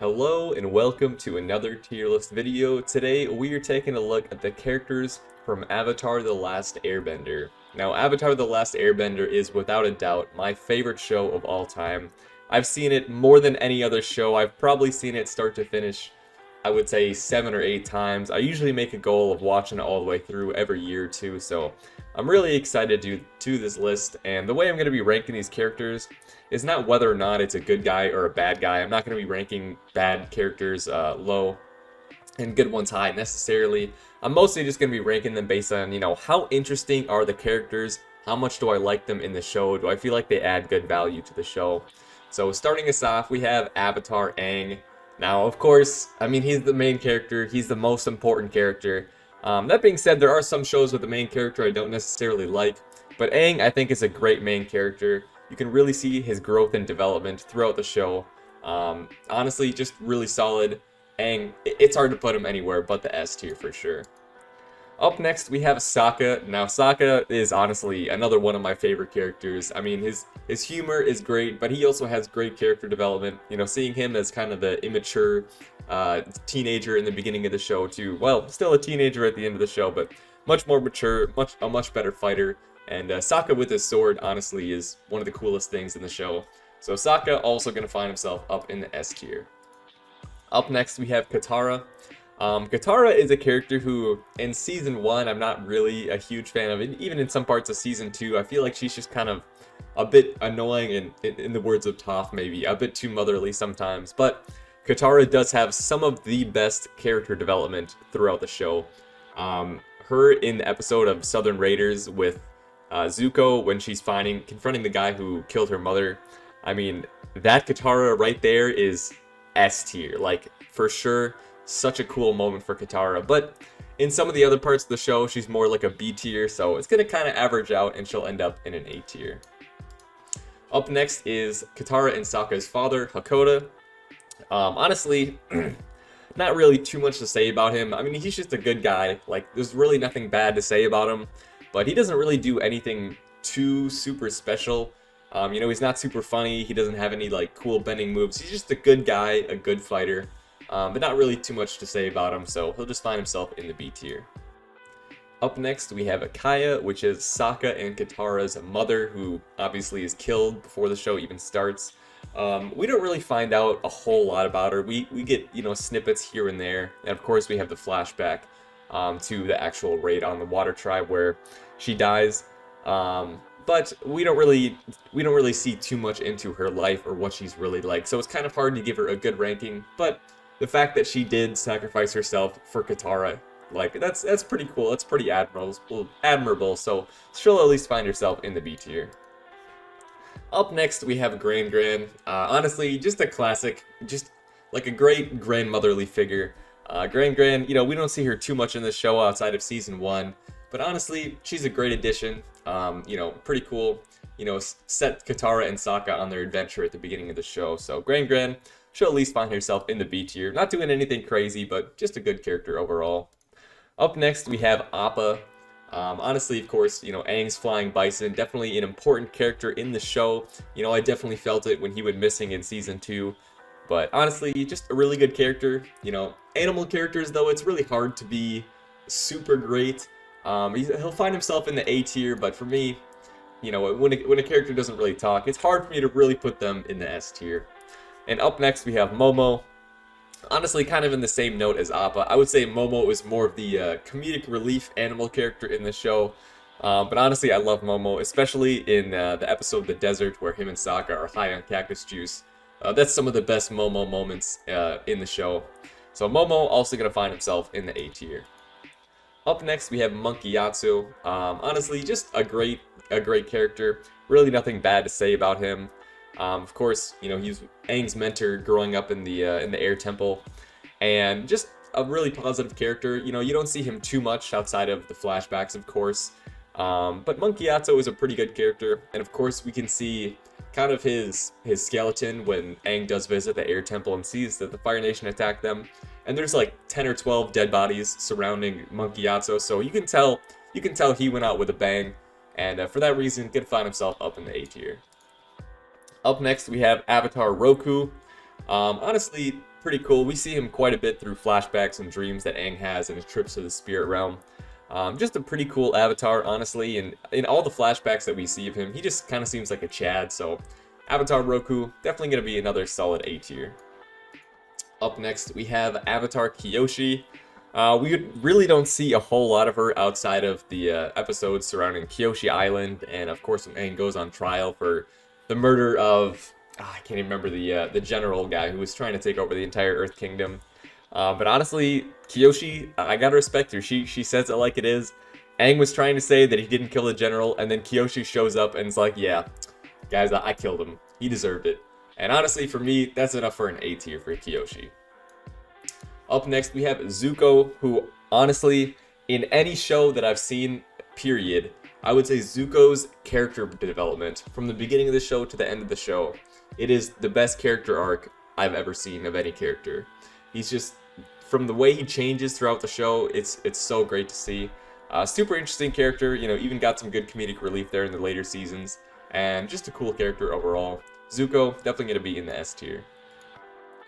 Hello and welcome to another tier list video. Today we are taking a look at the characters from Avatar: The Last Airbender. Now, Avatar: The Last Airbender is without a doubt my favorite show of all time. I've seen it more than any other show. I've probably seen it start to finish, I would say 7 or 8 times. I usually make a goal of watching it all the way through every year or two, so I'm really excited to do this list. And the way I'm going to be ranking these characters is not whether or not it's a good guy or a bad guy. I'm not going to be ranking bad characters low and good ones high necessarily. I'm mostly just going to be ranking them based on, how interesting are the characters, how much do I like them in the show, do I feel like they add good value to the show. So starting us off, we have Avatar Aang. Now, of course, he's the main character, he's the most important character. That being said, there are some shows with the main character I don't necessarily like, but Aang, I think, is a great main character. You can really see his growth and development throughout the show. Honestly, just really solid. Aang, it's hard to put him anywhere but the S tier for sure. Up next, we have Sokka. Now, Sokka is honestly another one of my favorite characters. I mean, his humor is great, but he also has great character development. Seeing him as kind of the immature teenager in the beginning of the show to, well, still a teenager at the end of the show, but much more mature, a much better fighter. And Sokka with his sword, honestly, is one of the coolest things in the show. So Sokka also going to find himself up in the S tier. Up next, we have Katara. Katara is a character who, in Season 1, I'm not really a huge fan of. Even in some parts of Season 2, I feel like she's just kind of a bit annoying, and in the words of Toph, maybe, a bit too motherly sometimes. But Katara does have some of the best character development throughout the show. Her in the episode of Southern Raiders with Zuko, when she's confronting the guy who killed her mother. I mean, that Katara right there is S tier, like, for sure. Such a cool moment for Katara, but in some of the other parts of the show, she's more like a B tier, so it's gonna kind of average out and she'll end up in an A tier. Up next is Katara and Sokka's father, Hakoda. Honestly, not really too much to say about him. I mean, he's just a good guy. Like, there's really nothing bad to say about him, but he doesn't really do anything too super special. He's not super funny. He doesn't have any like cool bending moves. He's just a good guy, a good fighter. But not really too much to say about him, so he'll just find himself in the B tier. Up next, we have Akaya, which is Sokka and Katara's mother, who obviously is killed before the show even starts. We don't really find out a whole lot about her. We get, snippets here and there, and of course we have the flashback to the actual raid on the Water Tribe where she dies. But we don't really see too much into her life or what she's really like, so it's kind of hard to give her a good ranking. But the fact that she did sacrifice herself for Katara, like, that's pretty cool. That's pretty admirable. So she'll at least find herself in the B tier. Up next, we have Gran. Honestly, just a classic, just like a great grandmotherly figure. Gran, we don't see her too much in the show outside of Season 1, but honestly, she's a great addition. Pretty cool. Set Katara and Sokka on their adventure at the beginning of the show. So Gran, she'll at least find herself in the B tier. Not doing anything crazy, but just a good character overall. Up next, we have Appa. Honestly, of course, Aang's flying bison, definitely an important character in the show. I definitely felt it when he went missing in Season 2. But honestly, just a really good character. Animal characters, though, it's really hard to be super great. He'll find himself in the A tier, but for me, when a character doesn't really talk, it's hard for me to really put them in the S tier. And up next, we have Momo. Honestly, kind of in the same note as Appa. I would say Momo is more of the comedic relief animal character in the show. But honestly, I love Momo, especially in the episode The Desert, where him and Sokka are high on cactus juice. That's some of the best Momo moments in the show. So Momo also going to find himself in the A tier. Up next, we have Monkey Yatsu. Honestly, just a great character. Really nothing bad to say about him. Of course, he's Aang's mentor growing up in the Air Temple, and just a really positive character. You don't see him too much outside of the flashbacks, of course. But Monkey Yatsu is a pretty good character, and of course we can see kind of his skeleton when Aang does visit the Air Temple and sees that the Fire Nation attacked them. And there's like 10 or 12 dead bodies surrounding Monkey Yatsu, so you can tell he went out with a bang, and for that reason, could find himself up in the A tier. Up next, we have Avatar Roku. Honestly, pretty cool. We see him quite a bit through flashbacks and dreams that Aang has in his trips to the spirit realm. Just a pretty cool avatar, honestly, and in all the flashbacks that we see of him, he just kind of seems like a Chad, so Avatar Roku, definitely going to be another solid A tier. Up next, we have Avatar Kyoshi. We really don't see a whole lot of her outside of the episodes surrounding Kyoshi Island, and of course when Aang goes on trial for the murder of, I can't even remember the general guy who was trying to take over the entire Earth Kingdom. But honestly, Kyoshi, I gotta respect her. She says it like it is. Aang was trying to say that he didn't kill the general, and then Kyoshi shows up and is like, yeah, guys, I killed him. He deserved it. And honestly, for me, that's enough for an A tier for Kyoshi. Up next, we have Zuko, who honestly, in any show that I've seen, period, I would say Zuko's character development, from the beginning of the show to the end of the show, it is the best character arc I've ever seen of any character. He's just, from the way he changes throughout the show, it's so great to see. Super interesting character, you know, even got some good comedic relief there in the later seasons, and just a cool character overall. Zuko, definitely going to be in the S tier.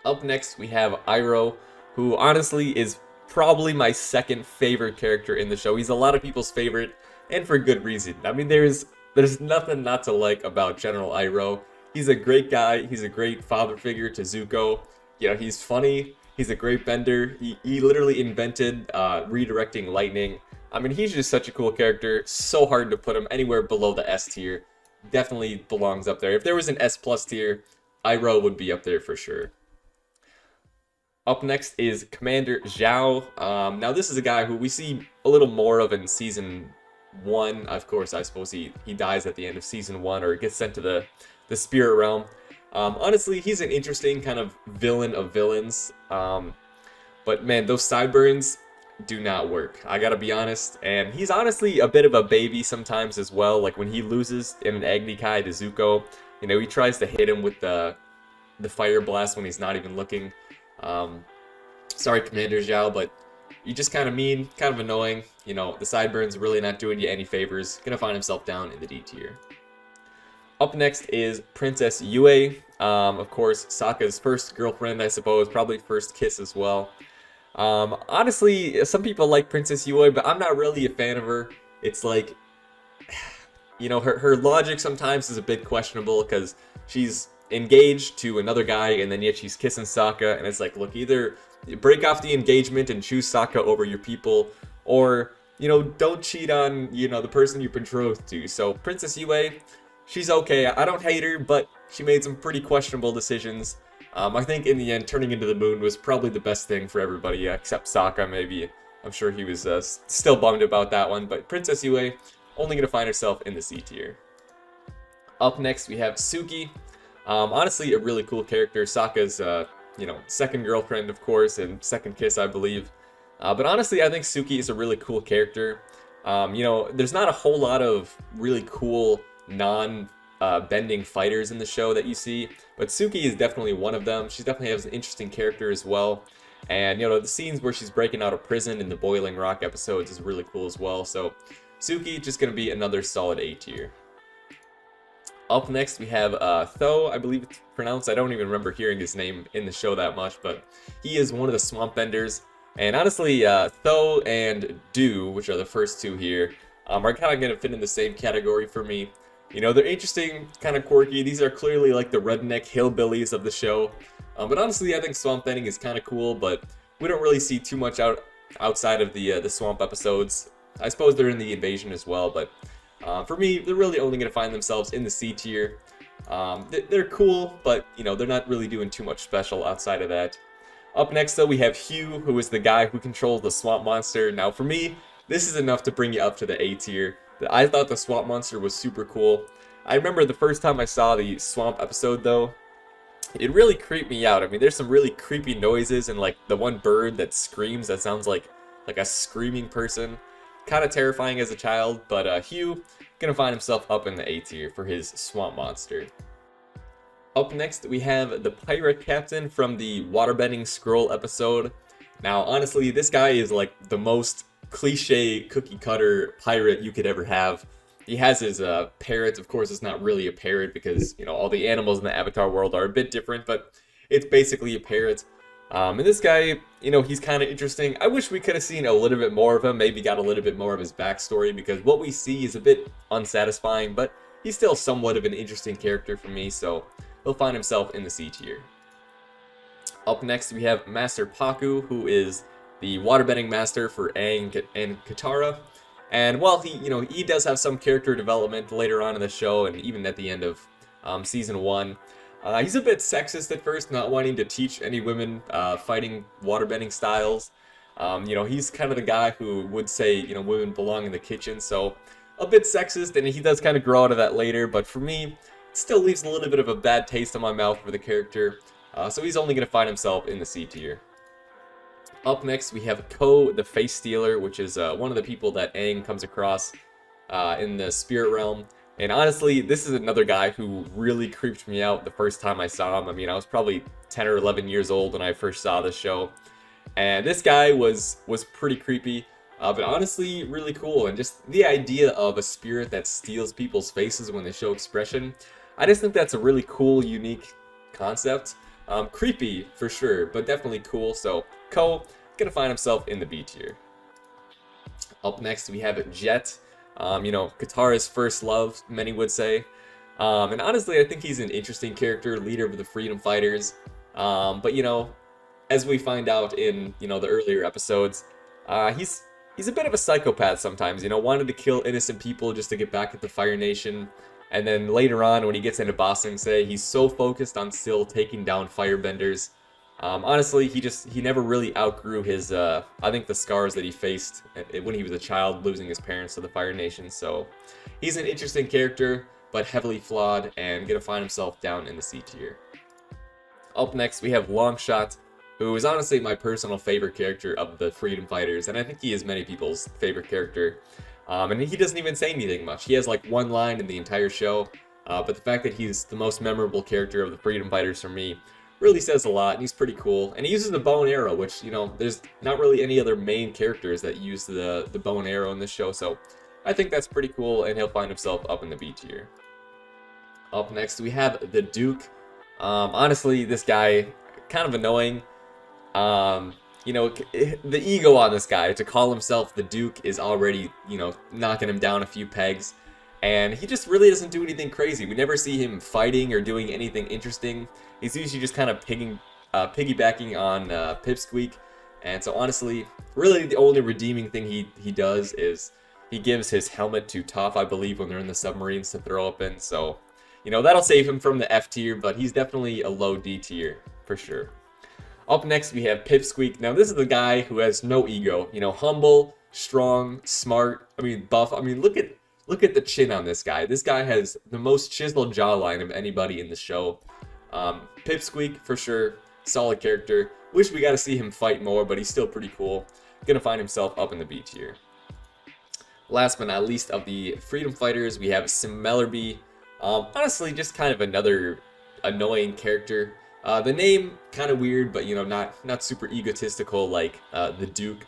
Up next, we have Iroh, who honestly is probably my second favorite character in the show. He's a lot of people's favorite, and for good reason. I mean, there's nothing not to like about General Iroh. He's a great guy. He's a great father figure to Zuko. You know, he's funny. He's a great bender. He literally invented redirecting lightning. I mean, he's just such a cool character. So hard to put him anywhere below the S tier. Definitely belongs up there. If there was an S+ tier, Iroh would be up there for sure. Up next is Commander Zhao. Now this is a guy who we see a little more of in Season 1. Of course, I suppose he dies at the end of Season 1 or gets sent to the Spirit Realm. Honestly, he's an interesting kind of villain of villains. But man, those sideburns do not work. I gotta be honest. And he's honestly a bit of a baby sometimes as well. Like when he loses in an Agni Kai to Zuko, you know, he tries to hit him with the fire blast when he's not even looking. Sorry, Commander Zhao, but you're just kind of mean, kind of annoying. You know, the sideburns really not doing you any favors. Gonna find himself down in the D tier. Up next is Princess Yue. Of course, Sokka's first girlfriend, I suppose, probably first kiss as well. Honestly, some people like Princess Yue, but I'm not really a fan of her. It's like, you know, her logic sometimes is a bit questionable because she's engaged to another guy and then yet she's kissing Sokka, and it's like, look, either break off the engagement and choose Sokka over your people, or, you know, don't cheat on, you know, the person you're betrothed to. So Princess Yue, she's okay. I don't hate her, but she made some pretty questionable decisions. I think in the end, turning into the moon was probably the best thing for everybody, except Sokka, maybe. I'm sure he was still bummed about that one, but Princess Yue, only going to find herself in the C tier. Up next, we have Suki. Honestly, a really cool character. Sokka's, you know, second girlfriend, of course, and second kiss, I believe. But honestly, I think Suki is a really cool character. You know, there's not a whole lot of really cool non-bending fighters in the show that you see, but Suki is definitely one of them. She definitely has an interesting character as well. And, you know, the scenes where she's breaking out of prison in the Boiling Rock episodes is really cool as well. So, Suki just going to be another solid A tier. Up next, we have Tho, I believe it's pronounced. I don't even remember hearing his name in the show that much, but he is one of the Swamp Benders. And honestly, Tho and Do, which are the first two here, are kind of going to fit in the same category for me. You know, they're interesting, kind of quirky. These are clearly like the redneck hillbillies of the show. But honestly, I think swamp bending is kind of cool, but we don't really see too much outside of the swamp episodes. I suppose they're in the invasion as well, but for me, they're really only going to find themselves in the C tier. They're cool, but, you know, they're not really doing too much special outside of that. Up next, though, we have Hugh, who is the guy who controls the swamp monster. Now, for me, this is enough to bring you up to the A tier. I thought the swamp monster was super cool. I remember the first time I saw the swamp episode, though, it really creeped me out. I mean, there's some really creepy noises, and like the one bird that screams that sounds like a screaming person. Kind of terrifying as a child, but Hugh gonna find himself up in the A tier for his swamp monster. Up next, we have the pirate captain from the waterbending scroll episode. Now, honestly, this guy is like the most cliche cookie cutter pirate you could ever have. He has his parrot. Of course, it's not really a parrot because, you know, all the animals in the Avatar world are a bit different, but it's basically a parrot. And this guy, you know, he's kind of interesting. I wish we could have seen a little bit more of him, maybe got a little bit more of his backstory, because what we see is a bit unsatisfying, but he's still somewhat of an interesting character for me, so he'll find himself in the C tier. Up next, we have Master Paku, who is the waterbending master for Aang and Katara. And while he does have some character development later on in the show, and even at the end of season 1, he's a bit sexist at first, not wanting to teach any women fighting waterbending styles. He's kind of the guy who would say, women belong in the kitchen, so a bit sexist, and he does kind of grow out of that later, but for me, it still leaves a little bit of a bad taste in my mouth for the character, so he's only going to find himself in the C tier. Up next, we have Ko, the Face Stealer, which is one of the people that Aang comes across in the spirit realm. And honestly, this is another guy who really creeped me out the first time I saw him. I mean, I was probably 10 or 11 years old when I first saw this show. And this guy was pretty creepy, but honestly, really cool. And just the idea of a spirit that steals people's faces when they show expression, I just think that's a really cool, unique concept. Creepy for sure, but definitely cool. So Ko gonna find himself in the B tier. Up next, we have Jet. Katara's first love, many would say. And honestly, I think he's an interesting character, leader of the Freedom Fighters. But as we find out in the earlier episodes, he's a bit of a psychopath sometimes. Wanted to kill innocent people just to get back at the Fire Nation. And then later on, when he gets into Ba Sing Se, he's so focused on still taking down firebenders. Honestly, he never really outgrew his, I think, the scars that he faced when he was a child, losing his parents to the Fire Nation. So he's an interesting character, but heavily flawed, and gonna find himself down in the C tier. Up next, we have Longshot, who is honestly my personal favorite character of the Freedom Fighters, and I think he is many people's favorite character. And he doesn't even say anything much. He has like one line in the entire show, but the fact that he's the most memorable character of the Freedom Fighters for me really says a lot, and he's pretty cool. And he uses the bow and arrow, which, there's not really any other main characters that use the bow and arrow in this show, so I think that's pretty cool, and he'll find himself up in the B tier. Up next, we have the Duke. Honestly, this guy, kind of annoying. The ego on this guy, to call himself the Duke, is already, knocking him down a few pegs. And he just really doesn't do anything crazy. We never see him fighting or doing anything interesting. He's usually just kind of piggybacking on Pipsqueak. And so honestly, really the only redeeming thing he does is he gives his helmet to Toph, I believe, when they're in the submarines to throw up in. So, that'll save him from the F tier, but he's definitely a low D tier, for sure. Up next, we have Pipsqueak. Now, this is the guy who has no ego. Humble, strong, smart, buff. Look at the chin on this guy. This guy has the most chiseled jawline of anybody in the show. Pipsqueak, for sure, solid character. Wish we got to see him fight more, but he's still pretty cool. Gonna find himself up in the B tier. Last but not least of the Freedom Fighters, we have Smellerby. Honestly, just kind of another annoying character. The name, kind of weird, but not super egotistical like the Duke.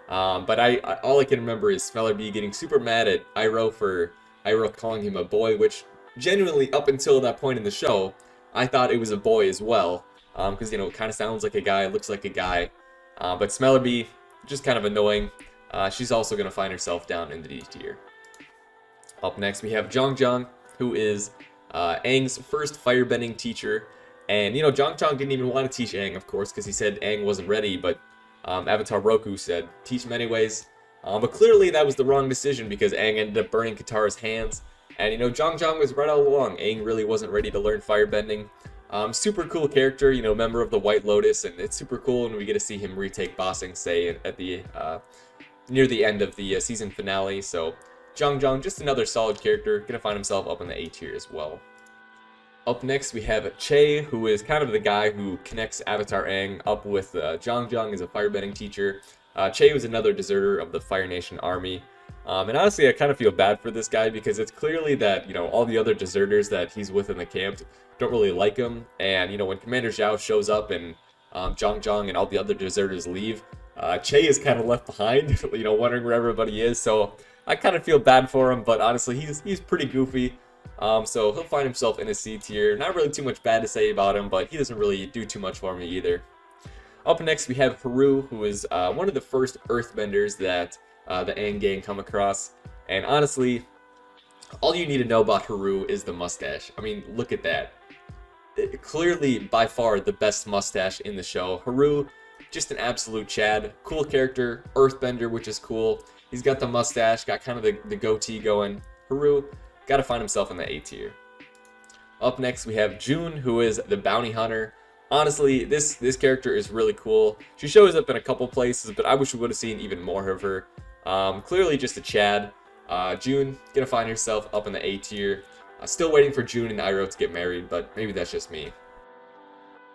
But all I can remember is Smellerby getting super mad at Iroh calling him a boy, which genuinely, up until that point in the show, I thought it was a boy as well. Because, it kind of sounds like a guy, looks like a guy. But Smellerby, just kind of annoying. She's also going to find herself down in the D tier. Up next, we have Zhang, who is Aang's first firebending teacher. And, Zhang didn't even want to teach Aang, of course, because he said Aang wasn't ready, but Avatar Roku said, teach him anyways. But clearly that was the wrong decision, because Aang ended up burning Katara's hands. And, Zhang was right all along. Aang really wasn't ready to learn firebending. Super cool character, member of the White Lotus, and it's super cool when we get to see him retake Ba Sing Se at the near the end of the season finale. So Zhang, just another solid character, gonna find himself up in the A tier as well. Up next, we have Che, who is kind of the guy who connects Avatar Aang up with Zhang as a firebending teacher. Che was another deserter of the Fire Nation army. And honestly, I kind of feel bad for this guy, because it's clearly that, all the other deserters that he's with in the camp don't really like him. And, when Commander Zhao shows up and Zhang and all the other deserters leave, Che is kind of left behind, wondering where everybody is. So I kind of feel bad for him, but honestly, he's pretty goofy. So he'll find himself in a C tier. Not really too much bad to say about him, but he doesn't really do too much for me either. Up next, we have Haru, who is one of the first Earthbenders that the Aang gang come across. And honestly, all you need to know about Haru is the mustache. I mean, look at that. Clearly, by far, the best mustache in the show. Haru, just an absolute Chad. Cool character, Earthbender, which is cool. He's got the mustache, got kind of the goatee going. Haru, gotta find himself in the A tier. Up next, we have June, who is the bounty hunter. Honestly, this character is really cool. She shows up in a couple places, but I wish we would have seen even more of her. Clearly just a Chad. June, gonna find herself up in the A tier. Still waiting for June and Iroh to get married, but maybe that's just me.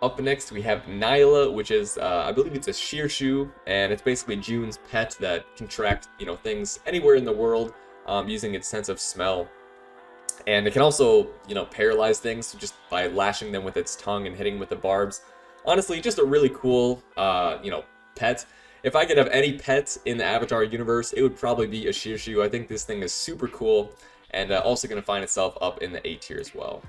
Up next, we have Nyla, which is, I believe it's a Shearshu, and it's basically June's pet that can track, things anywhere in the world using its sense of smell. And it can also, paralyze things just by lashing them with its tongue and hitting with the barbs. Honestly, just a really cool, pet. If I could have any pet in the Avatar universe, it would probably be a Shearshu. I think this thing is super cool, and also going to find itself up in the A tier as well.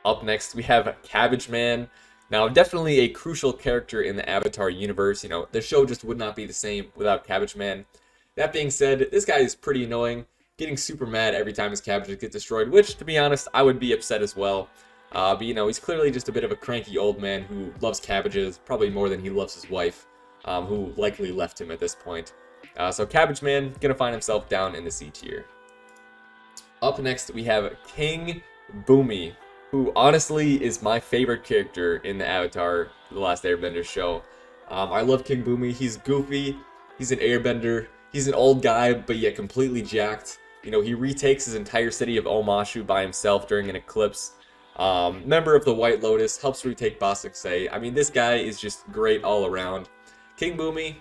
Up next, we have Cabbage Man. Now, definitely a crucial character in the Avatar universe. The show just would not be the same without Cabbage Man. That being said, this guy is pretty annoying, getting super mad every time his cabbages get destroyed, which, to be honest, I would be upset as well. But, he's clearly just a bit of a cranky old man who loves cabbages, probably more than he loves his wife, who likely left him at this point. So Cabbage Man, gonna find himself down in the C tier. Up next, we have King Bumi, who honestly is my favorite character in the Avatar The Last Airbender show. I love King Bumi. He's goofy, he's an airbender, he's an old guy, but yet completely jacked. He retakes his entire city of Omashu by himself during an eclipse. Member of the White Lotus, helps retake Ba Sing Se. I mean, this guy is just great all around. King Bumi,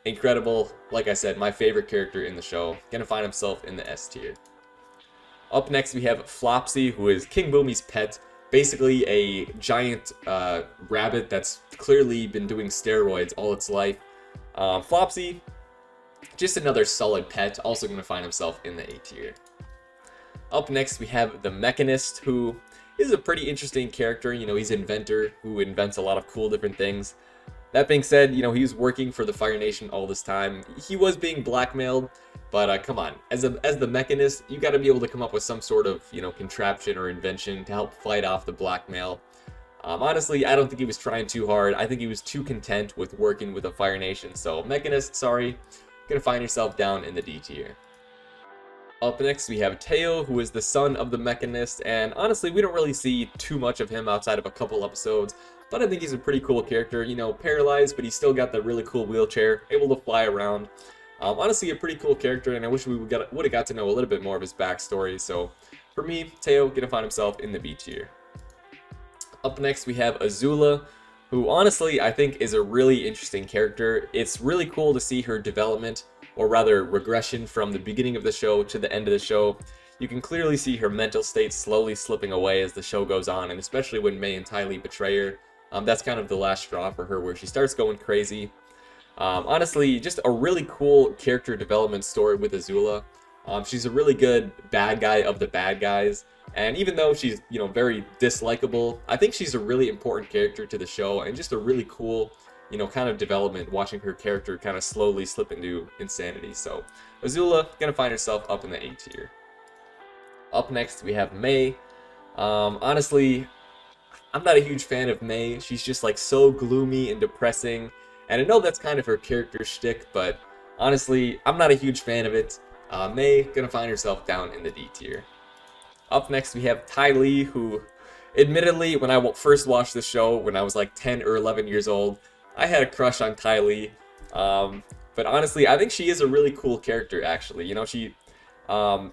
incredible. Like I said, my favorite character in the show. Gonna find himself in the S tier. Up next, we have Flopsy, who is King Bumi's pet. Basically a giant rabbit that's clearly been doing steroids all its life. Flopsy, just another solid pet, also going to find himself in the A tier. Up next, we have the Mechanist, who is a pretty interesting character. He's an inventor who invents a lot of cool different things. That being said, he was working for the Fire Nation all this time. He was being blackmailed, but come on. As the Mechanist, you got to be able to come up with some sort of, contraption or invention to help fight off the blackmail. Honestly, I don't think he was trying too hard. I think he was too content with working with the Fire Nation. So, Mechanist, sorry, gonna find yourself down in the D tier. Up next, we have Teo, who is the son of the Mechanist, and honestly, we don't really see too much of him outside of a couple episodes, but I think he's a pretty cool character. Paralyzed, but he's still got the really cool wheelchair, able to fly around. Honestly, a pretty cool character, and I wish we would have got to know a little bit more of his backstory. So, for me, Teo gonna find himself in the B tier. Up next, we have Azula, who honestly I think is a really interesting character. It's really cool to see her development, or rather regression, from the beginning of the show to the end of the show. You can clearly see her mental state slowly slipping away as the show goes on, and especially when Mai and Ty Lee betray her. That's kind of the last straw for her, where she starts going crazy. Honestly, just a really cool character development story with Azula. She's a really good bad guy of the bad guys, and even though she's, very dislikable, I think she's a really important character to the show, and just a really cool, kind of development, watching her character kind of slowly slip into insanity. So, Azula gonna find herself up in the A tier. Up next, we have Mai. Honestly, I'm not a huge fan of Mai. She's just like so gloomy and depressing, and I know that's kind of her character shtick, but honestly, I'm not a huge fan of it. Mai gonna find herself down in the D tier. Up next, we have Ty Lee, who, admittedly, when I first watched the show when I was like 10 or 11 years old, I had a crush on Ty Lee. But honestly, I think she is a really cool character, actually. She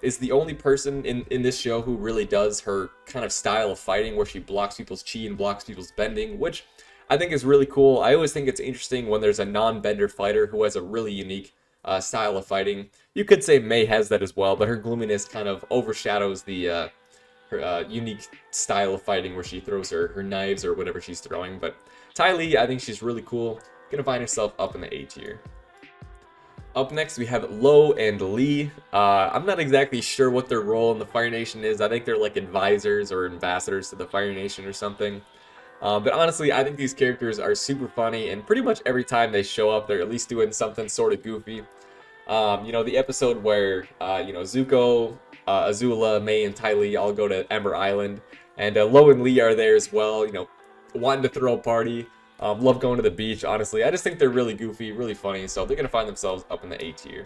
is the only person in this show who really does her kind of style of fighting, where she blocks people's chi and blocks people's bending, which I think is really cool. I always think it's interesting when there's a non-bender fighter who has a really unique style of fighting. You could say Mai has that as well, but her gloominess kind of overshadows the her unique style of fighting, where she throws her knives or whatever she's throwing. But Ty Lee, I think she's really cool. Gonna find herself up in the A tier. Up next, we have Lo and Lee. I'm not exactly sure what their role in the Fire Nation is. I think they're like advisors or ambassadors to the Fire Nation or something. But honestly, I think these characters are super funny, and pretty much every time they show up, they're at least doing something sort of goofy. The episode where, Zuko, Azula, May, and Ty Lee all go to Ember Island, and Lo and Lee are there as well, wanting to throw a party. Love going to the beach, honestly. I just think they're really goofy, really funny, so they're going to find themselves up in the A tier.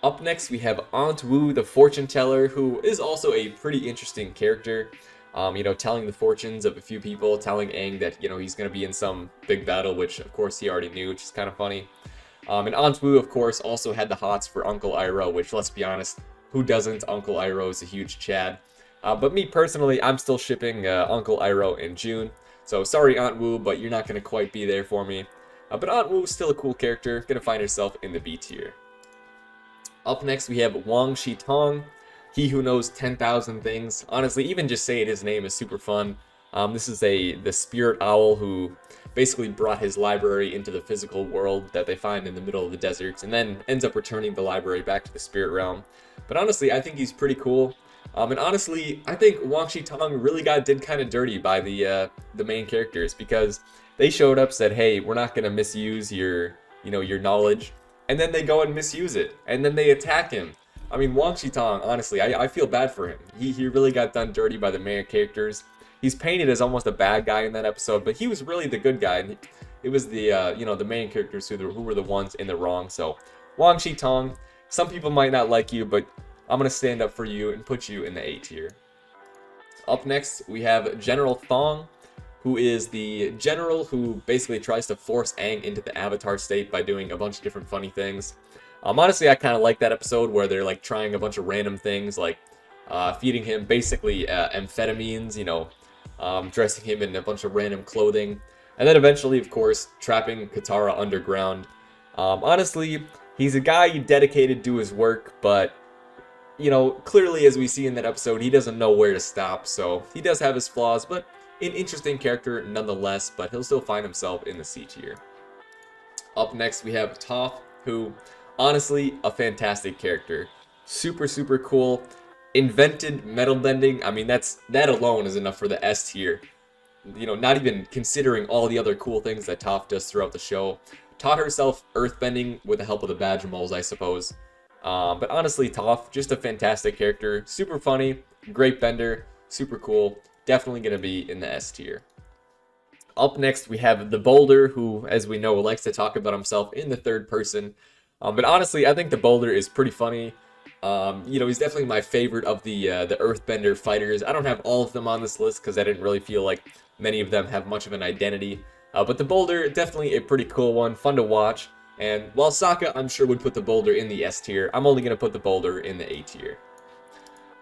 Up next, we have Aunt Wu, the fortune teller, who is also a pretty interesting character. Telling the fortunes of a few people, telling Aang that, he's going to be in some big battle, which, of course, he already knew, which is kind of funny. And Aunt Wu, of course, also had the hots for Uncle Iroh, which, let's be honest, who doesn't? Uncle Iroh is a huge Chad. But me, personally, I'm still shipping Uncle Iroh in June. So, sorry, Aunt Wu, but you're not going to quite be there for me. But Aunt Wu is still a cool character, going to find herself in the B tier. Up next, we have Wang Shitong, he who knows 10,000 things. Honestly, even just saying his name is super fun. This is the spirit owl who basically brought his library into the physical world that they find in the middle of the deserts, and then ends up returning the library back to the spirit realm. But honestly, I think he's pretty cool. And honestly, I think Wang Shitong really did kind of dirty by the main characters, because they showed up, said, hey, we're not going to misuse your knowledge, and then they go and misuse it, and then they attack him. I mean, Wang Shitong, honestly, I feel bad for him. He really got done dirty by the main characters. He's painted as almost a bad guy in that episode, but he was really the good guy. And it was the main characters who were the ones in the wrong. So, Wang Shitong, some people might not like you, but I'm going to stand up for you and put you in the A tier. Up next, we have General Thong, who is the general who basically tries to force Aang into the Avatar state by doing a bunch of different funny things. Honestly, I kind of like that episode where they're like trying a bunch of random things, like feeding him basically amphetamines, dressing him in a bunch of random clothing, and then eventually, of course, trapping Katara underground. Honestly, he's a guy dedicated to his work, but, clearly as we see in that episode, he doesn't know where to stop, so he does have his flaws, but an interesting character nonetheless, but he'll still find himself in the C tier. Up next, we have Toph, who, honestly, a fantastic character. Super, super cool. Invented metal bending. I mean, that alone is enough for the S tier. Not even considering all the other cool things that Toph does throughout the show. Taught herself earthbending with the help of the badger moles, I suppose. But honestly, Toph, just a fantastic character. Super funny, great bender, super cool. Definitely going to be in the S tier. Up next, we have the Boulder, who, as we know, likes to talk about himself in the third person. But honestly, I think the Boulder is pretty funny. He's definitely my favorite of the Earthbender fighters. I don't have all of them on this list because I didn't really feel like many of them have much of an identity. But the Boulder, definitely a pretty cool one, fun to watch. And while Sokka, I'm sure, would put the Boulder in the S tier, I'm only going to put the Boulder in the A tier.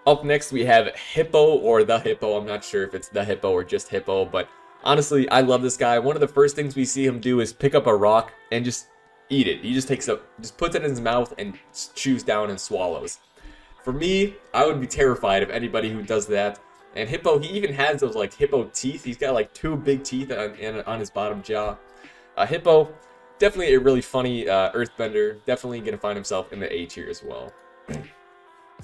Up next, we have Hippo, or the Hippo. I'm not sure if it's the Hippo or just Hippo, but honestly, I love this guy. One of the first things we see him do is pick up a rock and just eat it. He just puts it in his mouth and chews down and swallows. For me, I would be terrified of anybody who does that. And Hippo, he even has those like hippo teeth. He's got like 2 big teeth on his bottom jaw. Hippo, definitely a really funny earthbender. Definitely gonna find himself in the A tier as well.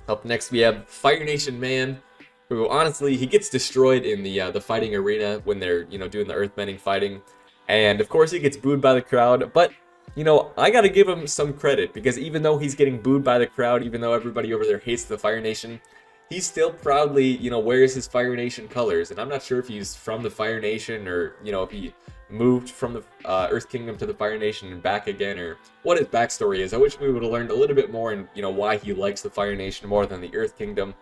Up next, we have Fire Nation Man, who honestly, he gets destroyed in the fighting arena when they're doing the earthbending fighting, and of course he gets booed by the crowd. But I gotta give him some credit, because even though he's getting booed by the crowd, even though everybody over there hates the Fire Nation, he still proudly wears his Fire Nation colors. And I'm not sure if he's from the Fire Nation, or if he moved from the Earth Kingdom to the Fire Nation and back again, or what his backstory is. I wish we would have learned a little bit more, and why he likes the Fire Nation more than the Earth Kingdom.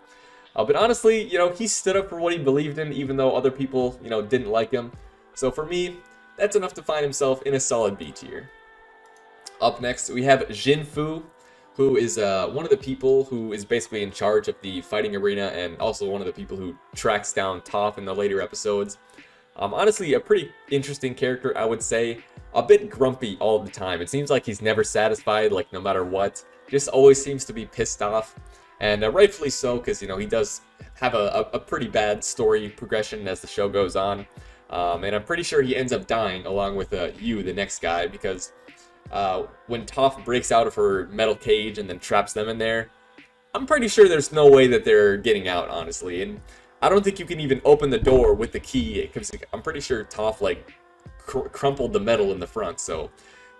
But honestly, he stood up for what he believed in, even though other people didn't like him. So for me, that's enough to find himself in a solid B tier. Up next, we have Jin Fu, who is one of the people who is basically in charge of the fighting arena, and also one of the people who tracks down Toph in the later episodes. Honestly, a pretty interesting character, I would say. A bit grumpy all the time. It seems like he's never satisfied, like no matter what. Just always seems to be pissed off. And rightfully so, because he does have a pretty bad story progression as the show goes on. And I'm pretty sure he ends up dying along with Yu, the next guy, because when Toph breaks out of her metal cage and then traps them in there, I'm pretty sure there's no way that they're getting out, honestly. And I don't think you can even open the door with the key, because I'm pretty sure Toph like crumpled the metal in the front. So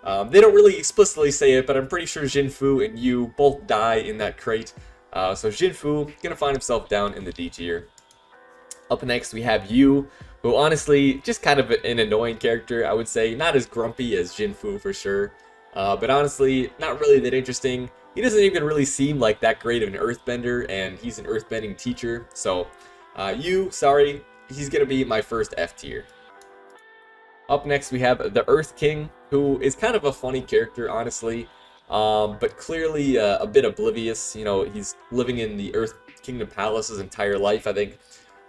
they don't really explicitly say it, but I'm pretty sure Jinfu and Yu both die in that crate. So Jinfu gonna find himself down in the D tier. Up next we have Yu, who honestly just kind of an annoying character, I would say. Not as grumpy as Jinfu for sure, but honestly not really that interesting. He doesn't even really seem like that great of an earthbender, and he's an earthbending teacher. So Yu, sorry, he's gonna be my first F tier. Up next we have the Earth King, who is kind of a funny character, honestly, but clearly a bit oblivious. You know, he's living in the Earth Kingdom Palace his entire life. I think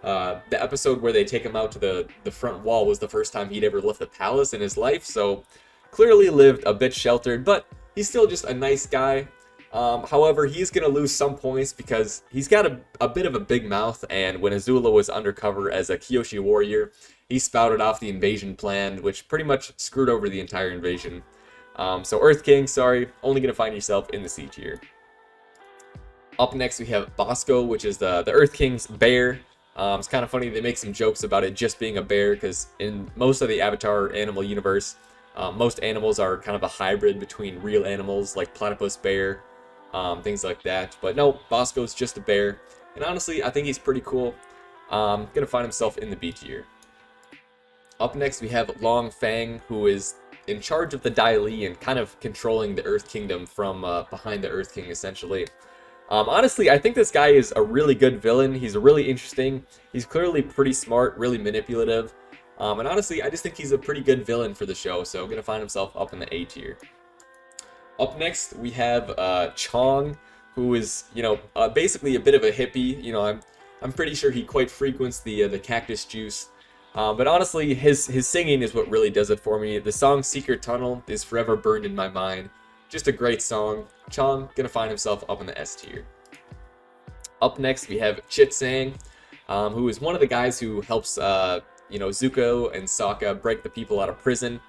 the episode where they take him out to the front wall was the first time he'd ever left the palace in his life, so clearly lived a bit sheltered, but he's still just a nice guy. However, he's going to lose some points because he's got a bit of a big mouth, and when Azula was undercover as a Kyoshi warrior, he spouted off the invasion plan, which pretty much screwed over the entire invasion. So Earth King, sorry, only going to find yourself in the C tier. Up next we have Bosco, which is the Earth King's bear. It's kind of funny, they make some jokes about it just being a bear, because in most of the Avatar animal universe, most animals are kind of a hybrid between real animals like platypus bear, things like that. But no, Bosco's just a bear, and honestly, I think he's pretty cool. Gonna find himself in the B tier. Up next, we have Long Fang, who is in charge of the Dai Li and kind of controlling the Earth Kingdom from behind the Earth King, essentially. Honestly, I think this guy is a really good villain. He's really interesting. He's clearly pretty smart, really manipulative. And honestly, I just think he's a pretty good villain for the show, so gonna find himself up in the A tier. Up next, we have Chong, who is, you know, basically a bit of a hippie. You know, I'm pretty sure he quite frequents the cactus juice. But honestly, his singing is what really does it for me. The song Secret Tunnel is forever burned in my mind. Just a great song. Chong gonna find himself up in the S tier. Up next, we have Chit Sang, who is one of the guys who helps you know, Zuko and Sokka break the people out of prison.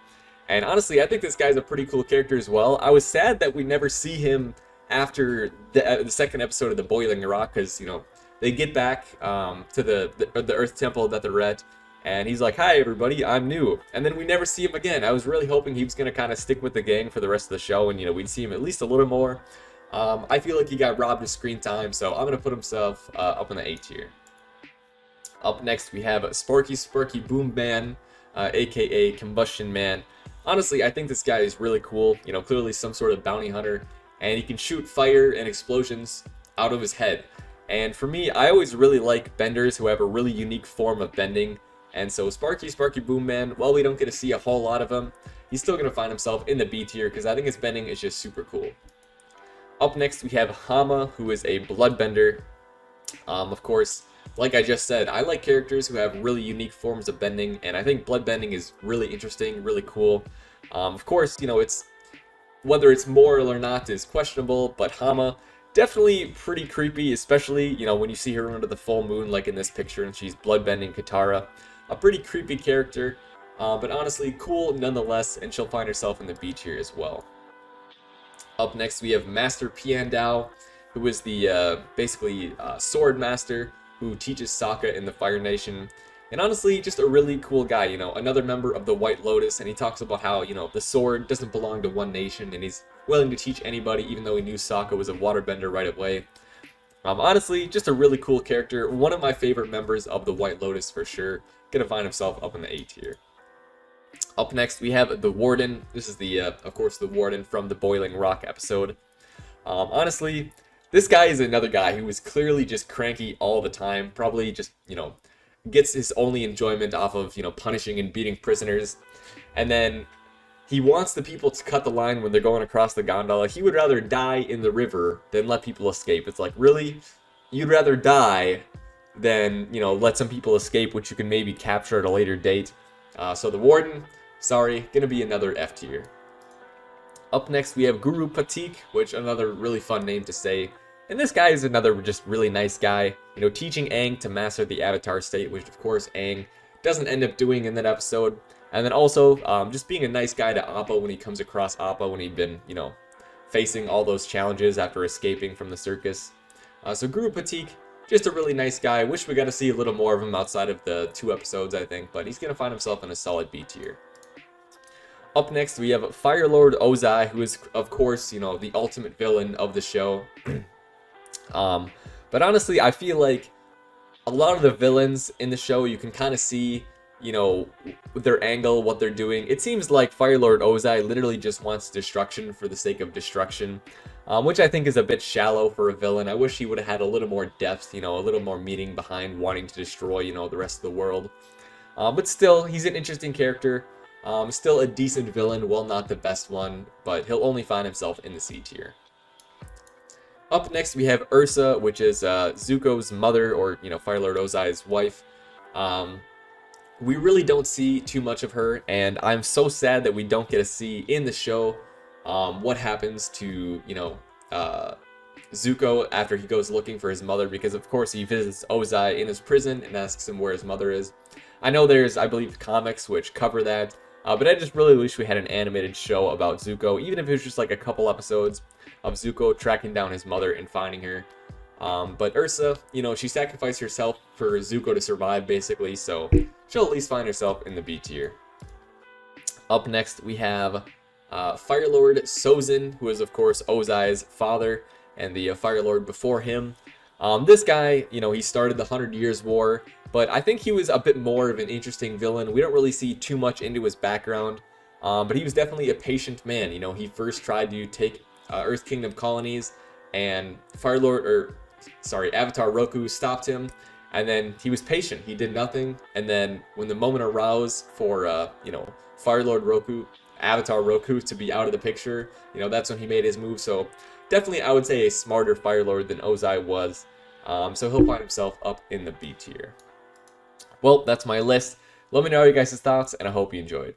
And honestly, I think this guy's a pretty cool character as well. I was sad that we never see him after the second episode of the Boiling Rock, because, you know, they get back to the Earth Temple that they're at, and he's like, "Hi everybody, I'm new." And then we never see him again. I was really hoping he was going to kind of stick with the gang for the rest of the show, and, you know, we'd see him at least a little more. I feel like he got robbed of screen time, so I'm going to put himself up in the A tier. Up next, we have Sparky Boom Man, aka Combustion Man. Honestly, I think this guy is really cool. You know, clearly some sort of bounty hunter, and he can shoot fire and explosions out of his head. And for me, I always really like benders who have a really unique form of bending. And so Sparky Boom Man, while we don't get to see a whole lot of him, he's still going to find himself in the B tier because I think his bending is just super cool. Up next, we have Hama, who is a bloodbender. Of course, like I just said, I like characters who have really unique forms of bending, and I think bloodbending is really interesting, really cool. Of course, you know, whether it's moral or not is questionable, but Hama, definitely pretty creepy, especially, you know, when you see her under the full moon, like in this picture, and she's bloodbending Katara. A pretty creepy character, but honestly cool nonetheless, and she'll find herself in the B tier as well. Up next, we have Master Piandao, who is the basically sword master who teaches Sokka in the Fire Nation. And honestly, just a really cool guy, you know, another member of the White Lotus, and he talks about how, you know, the sword doesn't belong to one nation, and he's willing to teach anybody, even though he knew Sokka was a waterbender right away. Honestly, just a really cool character, one of my favorite members of the White Lotus for sure. Gonna find himself up in the A tier. Up next, we have the Warden. This is the, of course, the Warden from the Boiling Rock episode. Honestly, this guy is another guy who is clearly just cranky all the time. Probably just, you know, gets his only enjoyment off of, you know, punishing and beating prisoners. And then he wants the people to cut the line when they're going across the gondola. He would rather die in the river than let people escape. It's like, really? You'd rather die than, you know, let some people escape, which you can maybe capture at a later date. So the Warden, sorry, gonna be another F tier. Up next, we have Guru Patik, which another really fun name to say. And this guy is another just really nice guy, you know, teaching Aang to master the Avatar state, which of course Aang doesn't end up doing in that episode. And then also, just being a nice guy to Appa when he comes across Appa when he'd been, you know, facing all those challenges after escaping from the circus. So Guru Patik, just a really nice guy. Wish we got to see a little more of him outside of the 2 episodes, I think, but he's going to find himself in a solid B tier. Up next, we have Firelord Ozai, who is, of course, you know, the ultimate villain of the show. But honestly, I feel like a lot of the villains in the show, you can kind of see, you know, their angle, what they're doing. It seems like Firelord Ozai literally just wants destruction for the sake of destruction, which I think is a bit shallow for a villain. I wish he would have had a little more depth, you know, a little more meaning behind wanting to destroy, you know, the rest of the world. But still, he's an interesting character. Still a decent villain, well, not the best one, but he'll only find himself in the C tier. Up next, we have Ursa, which is Zuko's mother, or, you know, Firelord Ozai's wife. We really don't see too much of her, and I'm so sad that we don't get to see in the show what happens to, you know, Zuko after he goes looking for his mother, because of course he visits Ozai in his prison and asks him where his mother is. I know there's, I believe, comics which cover that, but I just really wish we had an animated show about Zuko, even if it was just like a couple episodes of Zuko tracking down his mother and finding her. But Ursa, you know, she sacrificed herself for Zuko to survive, basically, so she'll at least find herself in the B tier. Up next, we have Firelord Sozin, who is, of course, Ozai's father and the Firelord before him. This guy, you know, he started the 100 Years' War, but I think he was a bit more of an interesting villain. We don't really see too much into his background, but he was definitely a patient man. You know, he first tried to take Earth Kingdom colonies, and Avatar Roku stopped him, and then he was patient. He did nothing, and then when the moment arose for, you know, Avatar Roku to be out of the picture, you know, that's when he made his move. So definitely, I would say a smarter Firelord than Ozai was. So he'll find himself up in the B tier. Well, that's my list. Let me know your guys' thoughts, and I hope you enjoyed.